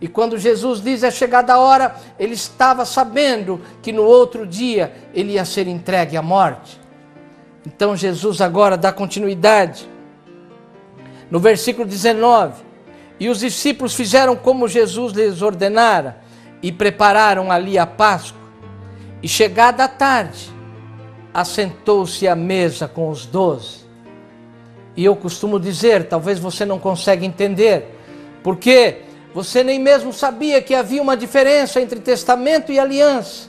E quando Jesus diz é chegada a hora, ele estava sabendo que no outro dia ele ia ser entregue à morte. Então Jesus agora dá continuidade. No versículo 19, e os discípulos fizeram como Jesus lhes ordenara e prepararam ali a Páscoa. E chegada a tarde, assentou-se à mesa com os 12. E eu costumo dizer, talvez você não consiga entender, porque você nem mesmo sabia que havia uma diferença entre testamento e aliança.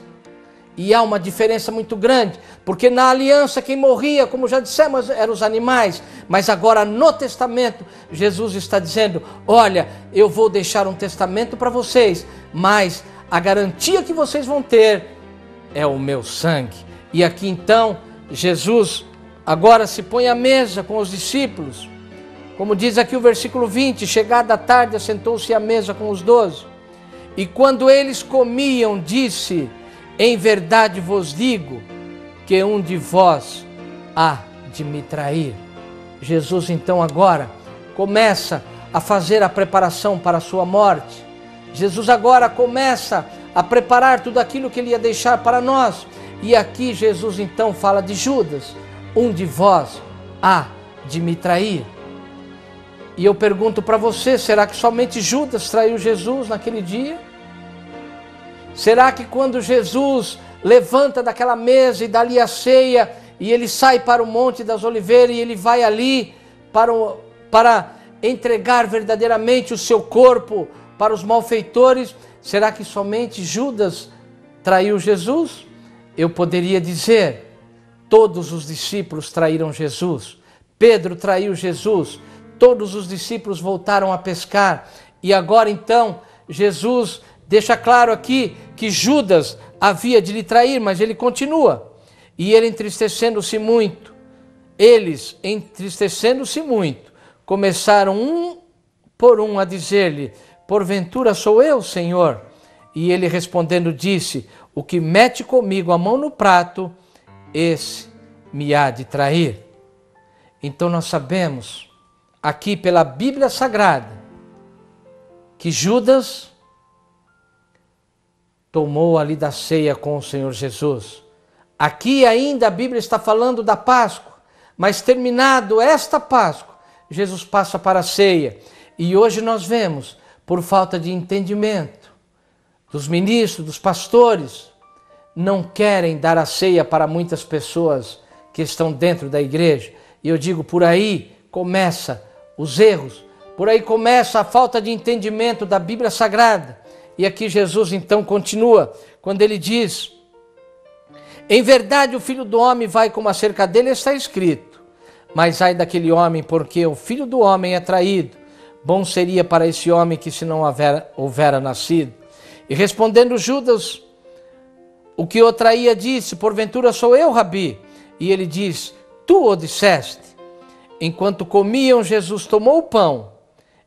E há uma diferença muito grande, porque na aliança quem morria, como já dissemos, eram os animais, mas agora no testamento, Jesus está dizendo, olha, eu vou deixar um testamento para vocês, mas a garantia que vocês vão ter é o meu sangue. E aqui então, Jesus agora se põe à mesa com os discípulos, como diz aqui o versículo 20, chegada a tarde, assentou-se à mesa com os 12, e quando eles comiam, disse, em verdade vos digo, que um de vós há de me trair. Jesus então agora começa a fazer a preparação para a sua morte. Jesus agora começa a preparar tudo aquilo que ele ia deixar para nós. E aqui Jesus então fala de Judas, um de vós há de me trair. E eu pergunto para você, será que somente Judas traiu Jesus naquele dia? Será que quando Jesus levanta daquela mesa e dali a ceia, e ele sai para o Monte das Oliveiras e ele vai ali para entregar verdadeiramente o seu corpo para os malfeitores, será que somente Judas traiu Jesus? Eu poderia dizer, todos os discípulos traíram Jesus. Pedro traiu Jesus, todos os discípulos voltaram a pescar, e agora então Jesus deixa claro aqui que Judas havia de lhe trair, mas ele continua. E ele entristecendo-se muito, eles entristecendo-se muito, começaram um por um a dizer-lhe, porventura sou eu, Senhor? E ele respondendo disse, o que mete comigo a mão no prato, esse me há de trair. Então nós sabemos, aqui pela Bíblia Sagrada, que Judas tomou ali da ceia com o Senhor Jesus. Aqui ainda a Bíblia está falando da Páscoa, mas terminado esta Páscoa, Jesus passa para a ceia. E hoje nós vemos, por falta de entendimento dos ministros, dos pastores, não querem dar a ceia para muitas pessoas que estão dentro da igreja. E eu digo, por aí começa os erros, por aí começa a falta de entendimento da Bíblia Sagrada. E aqui Jesus então continua, quando ele diz, em verdade o Filho do Homem vai como acerca dele está escrito, mas ai daquele homem, porque o Filho do Homem é traído, bom seria para esse homem que se não houvera nascido. E respondendo Judas, o que o traía disse, porventura sou eu, Rabi? E ele diz, tu o disseste. Enquanto comiam, Jesus tomou o pão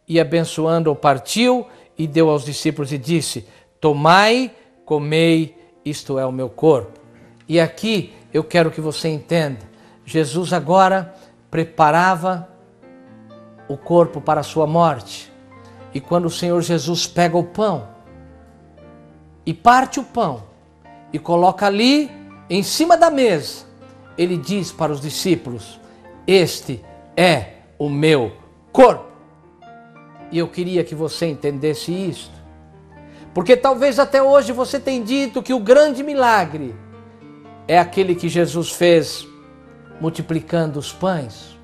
e abençoando-o partiu, e deu aos discípulos e disse, tomai, comei, isto é o meu corpo. E aqui eu quero que você entenda, Jesus agora preparava o corpo para a sua morte. E quando o Senhor Jesus pega o pão e parte o pão e coloca ali em cima da mesa, ele diz para os discípulos, este é o meu corpo. E eu queria que você entendesse isto, porque talvez até hoje você tenha dito que o grande milagre é aquele que Jesus fez multiplicando os pães.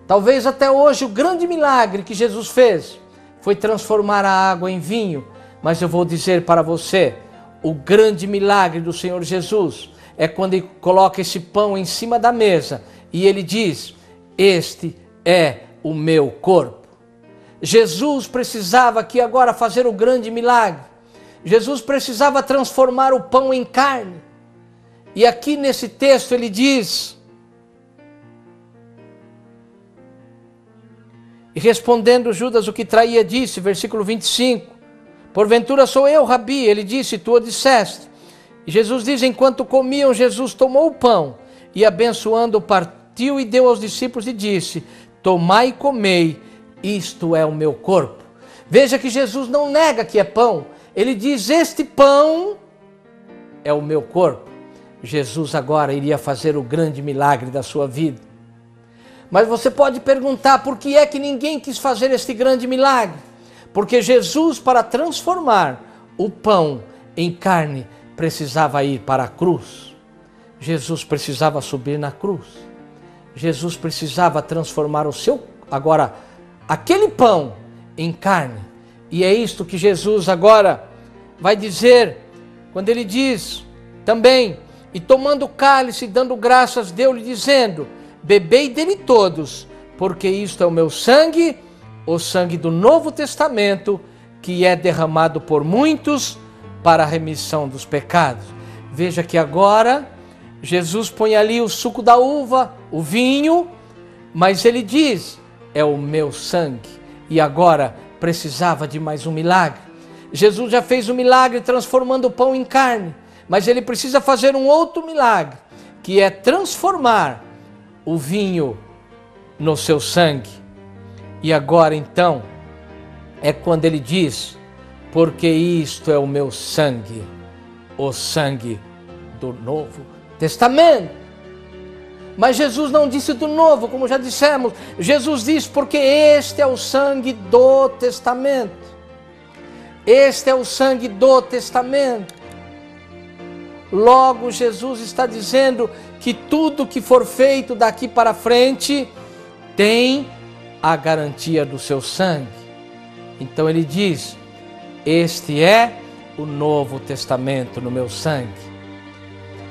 Talvez até hoje o grande milagre que Jesus fez foi transformar a água em vinho, mas eu vou dizer para você, o grande milagre do Senhor Jesus é quando ele coloca esse pão em cima da mesa e ele diz, este é o meu corpo. Jesus precisava aqui agora fazer o grande milagre. Jesus precisava transformar o pão em carne. E aqui nesse texto ele diz, e respondendo Judas o que traía disse, versículo 25, porventura sou eu, Rabi? Ele disse, tu o disseste. E Jesus diz, enquanto comiam, Jesus tomou o pão e abençoando partiu e deu aos discípulos e disse, tomai e comei, isto é o meu corpo. Veja que Jesus não nega que é pão. Ele diz: este pão é o meu corpo. Jesus agora iria fazer o grande milagre da sua vida. Mas você pode perguntar, por que é que ninguém quis fazer este grande milagre? Porque Jesus, para transformar o pão em carne, precisava ir para a cruz. Jesus precisava subir na cruz. Jesus precisava transformar agora, aquele pão em carne. E é isto que Jesus agora vai dizer, quando ele diz também: e tomando o cálice, dando graças, deu-lhe dizendo: bebei dele todos, porque isto é o meu sangue, o sangue do Novo Testamento, que é derramado por muitos para a remissão dos pecados. Veja que agora Jesus põe ali o suco da uva, o vinho, mas ele diz: é o meu sangue. E agora precisava de mais um milagre. Jesus já fez um milagre transformando o pão em carne, mas ele precisa fazer um outro milagre, que é transformar o vinho no seu sangue. E agora então é quando ele diz: porque isto é o meu sangue, o sangue do Novo Testamento. Mas Jesus não disse do novo, como já dissemos. Jesus diz: porque este é o sangue do testamento. Este é o sangue do testamento. Logo, Jesus está dizendo que tudo que for feito daqui para frente tem a garantia do seu sangue. Então ele diz: este é o Novo Testamento no meu sangue.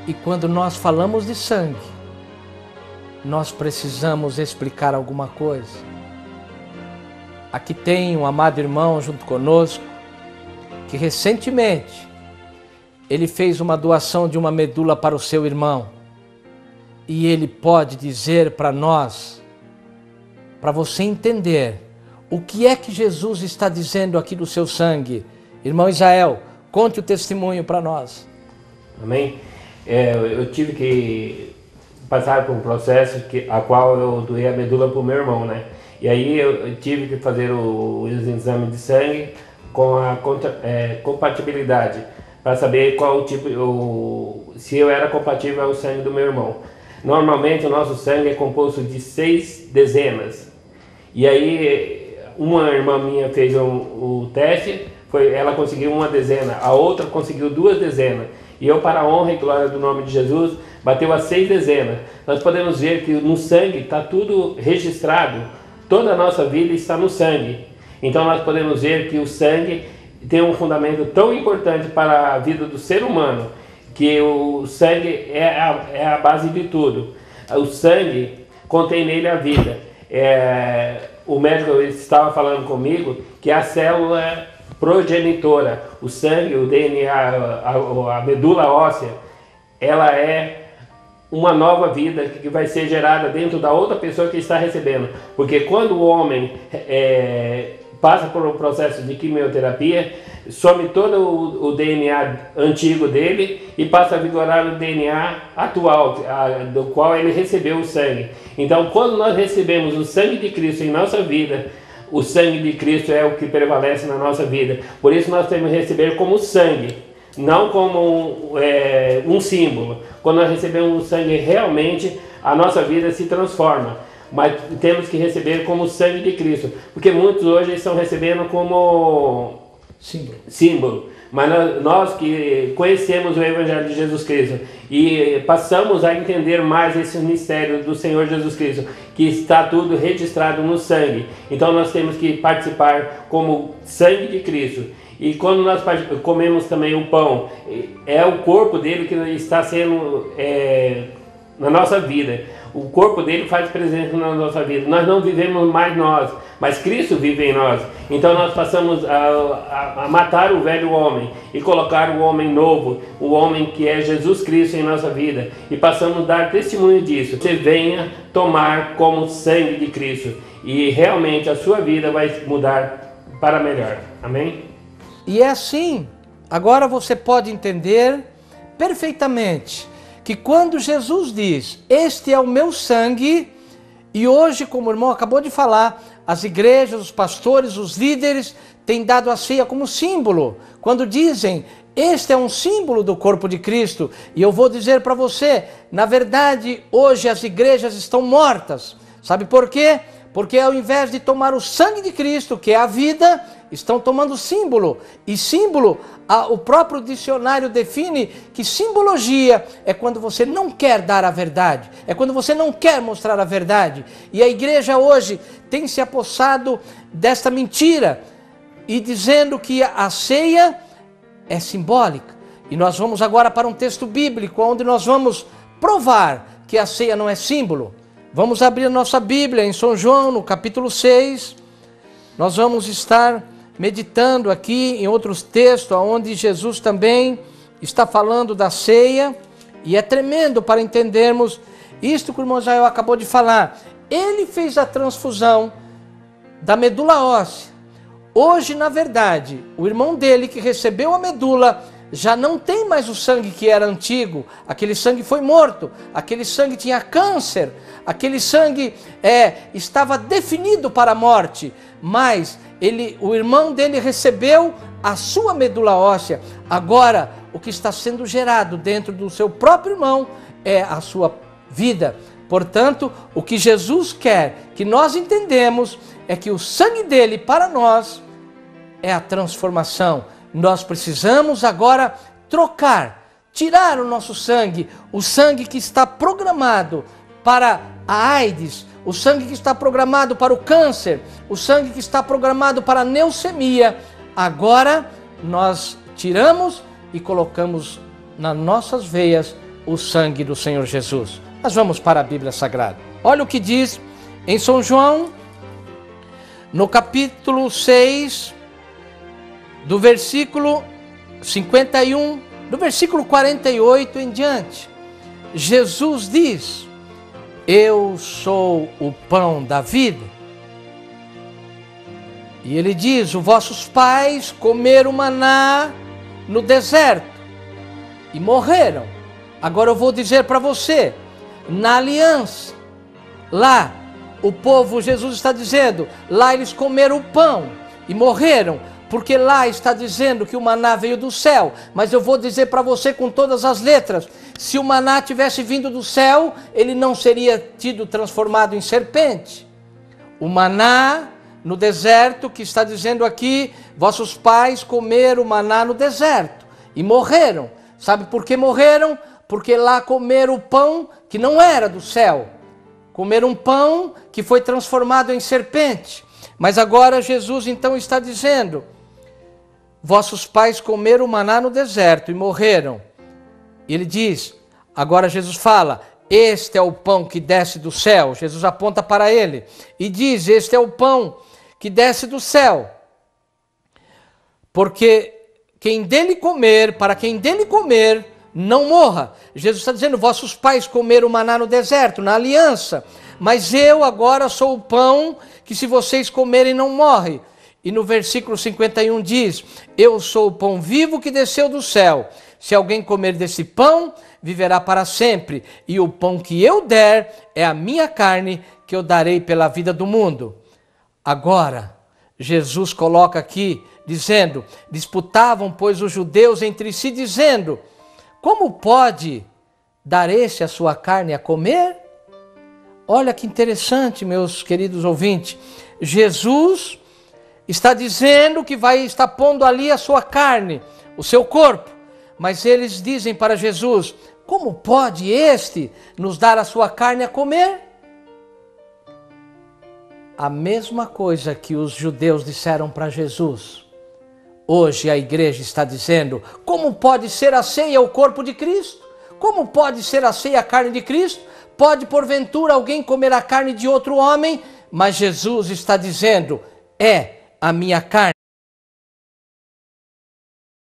E quando nós falamos de sangue, nós precisamos explicar alguma coisa. Aqui tem um amado irmão junto conosco, que recentemente ele fez uma doação de uma medula para o seu irmão. E ele pode dizer para nós, para você entender, o que é que Jesus está dizendo aqui do seu sangue. Irmão Israel, conte o testemunho para nós. Amém? Eu tive que passar por um processo a qual eu doei a medula para o meu irmão, né? E aí eu tive que fazer o exame de sangue com a compatibilidade, para saber qual tipo, se eu era compatível ao sangue do meu irmão. Normalmente o nosso sangue é composto de 6 dezenas. E aí uma irmã minha fez o teste, ela conseguiu 1 dezena, a outra conseguiu 2 dezenas. E eu, para a honra e glória do nome de Jesus, bateu a 6 dezenas. Nós podemos ver que no sangue está tudo registrado. Toda a nossa vida está no sangue. Então nós podemos ver que o sangue tem um fundamento tão importante para a vida do ser humano, que o sangue é a base de tudo. O sangue contém nele a vida. O médico estava falando comigo que a célula progenitora, o sangue, o DNA, a medula óssea, ela é uma nova vida que vai ser gerada dentro da outra pessoa que está recebendo. Porque quando o homem passa por um processo de quimioterapia, some todo o DNA antigo dele e passa a vigorar o DNA atual, do qual ele recebeu o sangue. Então, quando nós recebemos o sangue de Cristo em nossa vida, o sangue de Cristo é o que prevalece na nossa vida. Por isso nós temos que receber como sangue, não como um símbolo. Quando nós recebemos o sangue, realmente a nossa vida se transforma. Mas temos que receber como sangue de Cristo. Porque muitos hoje estão recebendo como símbolo. Mas nós que conhecemos o Evangelho de Jesus Cristo e passamos a entender mais esse mistério do Senhor Jesus Cristo, que está tudo registrado no sangue. Então nós temos que participar como sangue de Cristo. E quando nós comemos também o pão, é o corpo dele que está sendo na nossa vida. O corpo dele faz presença na nossa vida. Nós não vivemos mais nós, mas Cristo vive em nós. Então nós passamos a matar o velho homem e colocar o homem novo, o homem que é Jesus Cristo em nossa vida. E passamos a dar testemunho disso. Você venha tomar como sangue de Cristo e realmente a sua vida vai mudar para melhor. Amém? E é assim, agora você pode entender perfeitamente que quando Jesus diz: este é o meu sangue, e hoje, como o irmão acabou de falar, as igrejas, os pastores, os líderes têm dado a ceia como símbolo, quando dizem, este é um símbolo do corpo de Cristo. E eu vou dizer para você, na verdade, hoje as igrejas estão mortas. Sabe por quê? Porque ao invés de tomar o sangue de Cristo, que é a vida, estão tomando símbolo. E símbolo, o próprio dicionário define que simbologia é quando você não quer dar a verdade. É quando você não quer mostrar a verdade. E a igreja hoje tem se apossado desta mentira e dizendo que a ceia é simbólica. E nós vamos agora para um texto bíblico, onde nós vamos provar que a ceia não é símbolo. Vamos abrir a nossa Bíblia em São João, no capítulo 6. Nós vamos estar meditando aqui em outros textos, onde Jesus também está falando da ceia. E é tremendo para entendermos isto que o irmão Israel acabou de falar. Ele fez a transfusão da medula óssea. Hoje, na verdade, o irmão dele que recebeu a medula já não tem mais o sangue que era antigo. Aquele sangue foi morto, aquele sangue tinha câncer, aquele sangue estava definido para a morte. Mas o irmão dele recebeu a sua medula óssea. Agora, o que está sendo gerado dentro do seu próprio irmão é a sua vida. Portanto, o que Jesus quer que nós entendemos é que o sangue dele para nós é a transformação. Nós precisamos agora trocar, tirar o nosso sangue, o sangue que está programado para a AIDS, o sangue que está programado para o câncer, o sangue que está programado para a leucemia. Agora nós tiramos e colocamos nas nossas veias o sangue do Senhor Jesus. Nós vamos para a Bíblia Sagrada. Olha o que diz em São João, no capítulo 6, do versículo 51, do versículo 48 em diante. Jesus diz, eu sou o pão da vida. E ele diz, os vossos pais comeram maná no deserto e morreram. Agora eu vou dizer para você, na aliança, lá o povo, Jesus está dizendo, lá eles comeram o pão e morreram, porque lá está dizendo que o maná veio do céu. Mas eu vou dizer para você com todas as letras, se o maná tivesse vindo do céu, ele não seria tido transformado em serpente. O maná no deserto, que está dizendo aqui, vossos pais comeram o maná no deserto e morreram. Sabe por que morreram? Porque lá comeram o pão que não era do céu. Comeram um pão que foi transformado em serpente. Mas agora Jesus então está dizendo, vossos pais comeram o maná no deserto e morreram. E ele diz, agora Jesus fala, este é o pão que desce do céu. Jesus aponta para ele e diz, este é o pão que desce do céu. Porque quem dele comer, para quem dele comer, não morra. Jesus está dizendo, vossos pais comeram o maná no deserto, na aliança. Mas eu agora sou o pão que se vocês comerem não morre. E no versículo 51 diz, eu sou o pão vivo que desceu do céu. Se alguém comer desse pão, viverá para sempre. E o pão que eu der é a minha carne que eu darei pela vida do mundo. Agora, Jesus coloca aqui, dizendo, disputavam, pois, os judeus entre si, dizendo, como pode dar esse a sua carne a comer? Olha que interessante, meus queridos ouvintes. Jesus está dizendo que vai estar pondo ali a sua carne, o seu corpo. Mas eles dizem para Jesus, como pode este nos dar a sua carne a comer? A mesma coisa que os judeus disseram para Jesus. Hoje a igreja está dizendo, como pode ser a ceia o corpo de Cristo? Como pode ser a ceia a carne de Cristo? Pode porventura alguém comer a carne de outro homem? Mas Jesus está dizendo, é a minha carne.